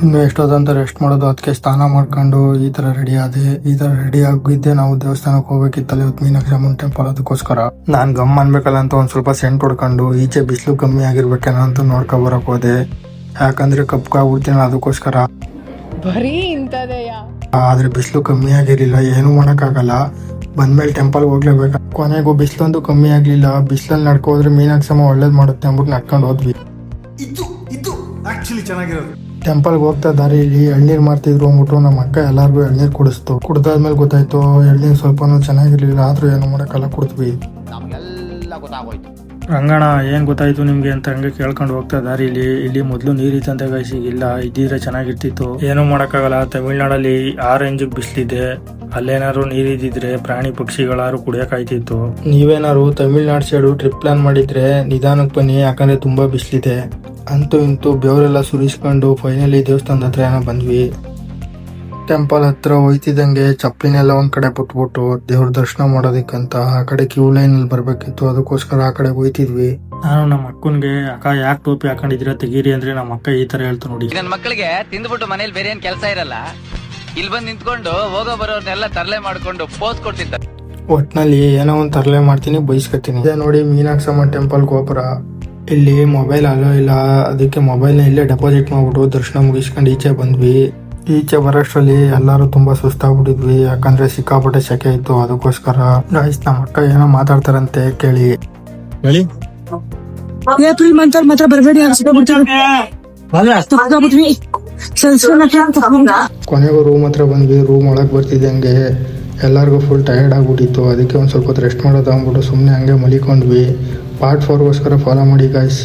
ಇನ್ನು ಎಷ್ಟೊತ್ತಂತ ರೆಸ್ಟ್ ಮಾಡೋದು, ಅದಕ್ಕೆ ಸ್ನಾನ ಮಾಡ್ಕೊಂಡು ಈ ತರ ರೆಡಿ ಆಗಿದ್ದೆ. ನಾವು ದೇವಸ್ಥಾನಕ್ಕೆ ಹೋಗ್ಬೇಕಿತ್ತಲ್ಲ ಇವತ್ತು, ಮೀನಾಕ್ಷಿ ಅಮ್ಮನ್ ಟೆಂಪಲ್. ಅದಕ್ಕೋಸ್ಕರ ನಾನ್ ಗಮ್ ಅನ್ಬೇಕಲ್ಲ ಅಂತ ಒಂದ್ ಸ್ವಲ್ಪ ಸೆಂಟ್ ಹೊಡ್ಕೊಂಡು ಈಚೆ ಬಿಸಿಲು ಕಮ್ಮಿ ಆಗಿರ್ಬೇಕೇನೋ ಅಂತ ನೋಡ್ಕೊ ಬರಕ್ ಹೋದೆ. ಯಾಕಂದ್ರೆ ಕಪ್ಕಾಗ್ಬಿಡ್ತೀನಿ, ಅದಕ್ಕೋಸ್ಕರ. ಬರೀ ಇಂಥದೆಯಾ? ಆದ್ರೆ ಬಿಸಿಲು ಕಮ್ಮಿ ಆಗಿರ್ಲಿಲ್ಲ, ಏನು ಮಾಡಕ್ಕಾಗಲ್ಲ. ಬಂದ್ಮೇಲೆ ಟೆಂಪಲ್ ಹೋಗ್ಲೇಬೇಕು. ಕೊನೆಗೂ ಬಿಸಿಲೊಂದು ಕಮ್ಮಿ ಆಗ್ಲಿಲ್ಲ. ಬಿಸಿಲಲ್ಲಿ ನಡ್ಕೊ ಹೋದ್ರೆ ಮೀನಾಕ್ಷಿ ಅಮ್ಮ ಒಳ್ಳೇದ್ ಮಾಡುತ್ತೆ ಅಂದ್ಬಿಟ್ಟು ನಡ್ಕೊಂಡು ಹೋದ್ವಿ. ಇದು ಆಕ್ಚುಲಿ ಚೆನ್ನಾಗಿರೋದು. ಟೆಂಪಲ್ಗೆ ಹೋಗ್ತಾ ದಾರಿಯಲ್ಲಿ ಎಳ್ನೀರ್ ಮಾರ್ತಿದ್ರು ಅಂದ್ಬಿಟ್ಟು ನಮ್ಮ ಅಕ್ಕ ಎಲ್ಲಾರ್ಗು ಎಳ್ನೀರ್ ಕುಡಿಸ್ತು. ಕುಡ್ದಾದ್ಮೇಲೆ ಗೊತ್ತಾಯ್ತು ಎಳ್ನೀರ್ ಸ್ವಲ್ಪನೂ ಚೆನ್ನಾಗಿರ್ಲಿಲ್ಲ. ಆದ್ರೂ ಏನು ಮಾಡಕ್ಕೆಲ್ಲ ಕುಡಿದ್ವಿ. ರಂಗಣ್ಣ ಏನ್ ಗೊತ್ತಾಯ್ತು ನಿಮ್ಗೆ ಅಂತ ಹಂಗೆ ಕೇಳ್ಕೊಂಡು ಹೋಗ್ತಾ ದಾರಿಲಿ, ಇಲ್ಲಿ ಮೊದ್ಲು ನೀರಿತ್ತಂತೆ ಗೈಸ್, ಈಗಿಲ್ಲ. ಇದ್ದಿದ್ರೆ ಚೆನ್ನಾಗಿರ್ತಿತ್ತು. ಏನೂ ಮಾಡಕ್ಕಾಗಲ್ಲ. ತಮಿಳ್ನಾಡಲ್ಲಿ ಆರೆಂಜ್ ಬಿಸಿಲಿದೆ. ಅಲ್ಲೇನಾದ್ರು ನೀರಿದ್ದಿದ್ರೆ ಪ್ರಾಣಿ ಪಕ್ಷಿಗಳಾರು ಕುಡಿಯಕ್ಕಾಯ್ತಿತ್ತು. ನೀವೇನಾದ್ರು ತಮಿಳ್ನಾಡು ಸೈಡು ಟ್ರಿಪ್ ಪ್ಲಾನ್ ಮಾಡಿದ್ರೆ ನಿಧಾನಕ್ಕೆ ಬನ್ನಿ, ಯಾಕಂದ್ರೆ ತುಂಬಾ ಬಿಸಿಲಿದೆ. ಅಂತೂ ಇಂತೂ ಬೆವರೆಲ್ಲ ಸುರಿಸ್ಕೊಂಡು ಫೈನಲಿ ದೇವಸ್ಥಾನದ ಹತ್ರ ಏನೋ ಬಂದ್ವಿ. ಟೆಂಪಲ್ ಹತ್ರ ಹೋಯ್ತಿದ್ದಂಗೆ ಚಪ್ಪಲಿನೆಲ್ಲ ಒಂದ್ ಕಡೆ ಬಿಟ್ಬಿಟ್ಟು ದೇವ್ರ ದರ್ಶನ ಮಾಡೋದಕ್ಕಂತ ಆ ಕಡೆ ಕ್ಯೂ ಲೈನ್ ಅಲ್ಲಿ ಬರ್ಬೇಕಿತ್ತು. ಅದಕ್ಕೋಸ್ಕರ ಆ ಕಡೆ ಹೋಯ್ತಿದ್ವಿ. ನಾನು ನಮ್ಮ ಅಕ್ಕನ್ಗೆ, ಅಕ್ಕ ಯಾಕೆ ಟೋಪಿ ಹಾಕೊಂಡಿದ್ರೆ ತೆಗೀರಿ ಅಂದ್ರೆ ನಮ್ಮ ಅಕ್ಕ ಈ ತರ ಹೇಳ್ತು ನೋಡಿ. ನನ್ನ ಮಕ್ಕಳಿಗೆ ತಿಂದ್ಬಿಟ್ಟು ಮನೇಲಿ ಬೇರೆ ಏನ್ ಕೆಲಸ ಇರಲ್ಲ, ಇಲ್ಲಿ ಬಂದು ನಿಂತ್ಕೊಂಡು ಹೋಗೋ ಬರೋರ್ನೆಲ್ಲ ತರಲೆ ಮಾಡ್ಕೊಂಡು ಪೋಸ್ ಕೊಡ್ತಿದ್ದ. ಒಟ್ನಲ್ಲಿ ಏನೋ ಒಂದ್ ತರಲೆ ಮಾಡ್ತೀನಿ, ಬೈಸ್ಕೊತೀನಿ. ಇದೇ ನೋಡಿ ಮೀನಾಕ್ಷಿ ಅಮ್ಮನ್ ಟೆಂಪಲ್ ಗೋಪುರ. ಇಲ್ಲಿ ಮೊಬೈಲ್ ಅಲೋ ಇಲ್ಲ, ಅದಕ್ಕೆ ಮೊಬೈಲ್ನ ಇಲ್ಲೇ ಡೆಪಾಸಿಟ್ ಮಾಡ್ಬಿಟ್ಟು ದರ್ಶನ ಮುಗಿಸ್ಕೊಂಡು ಈಚೆ ಬಂದ್ವಿ. ಈಚೆ ಬರೋಷ್ಟರಲ್ಲಿ ಎಲ್ಲರೂ ತುಂಬಾ ಸುಸ್ತಾಗ್ಬಿಟ್ಟಿದ್ವಿ, ಯಾಕಂದ್ರೆ ಸಿಕ್ಕಾಪಟ್ಟೆ ಸೆಕೆ ಇತ್ತು. ಅದಕ್ಕೋಸ್ಕರ ಗಾಯ್ಸ್ ನಮ್ಮ ಅಕ್ಕ ಏನೋ ಮಾತಾಡ್ತಾರಂತೆ, ಕೇಳಿ. ಮಾತ್ರ ಬರಬೇಡಿ, ಕೊನೆಗೂ ರೂಮ್ ಹತ್ರ ಬಂದ್ವಿ. ರೂಮ್ ಒಳಗೆ ಬರ್ತಿದ್ದಂಗೆ ಎಲ್ಲರಿಗೂ ಫುಲ್ ಟಯರ್ಡ್ ಆಗ್ಬಿಟ್ಟಿತ್ತು. ಅದಕ್ಕೆ ಒಂದ್ ಸ್ವಲ್ಪ ಹೊತ್ತು ರೆಸ್ಟ್ ಮಾಡೋದು ಅಂದ್ಬಿಟ್ಟು ಸುಮ್ಮನೆ ಹಂಗೆ ಮಲಿಕೊಂಡ್ವಿ. ಪಾರ್ಟ್ 4ಗೋಸ್ಕರ ಫಾಲೋ ಮಾಡಿ ಗಾಯ್ಸ್.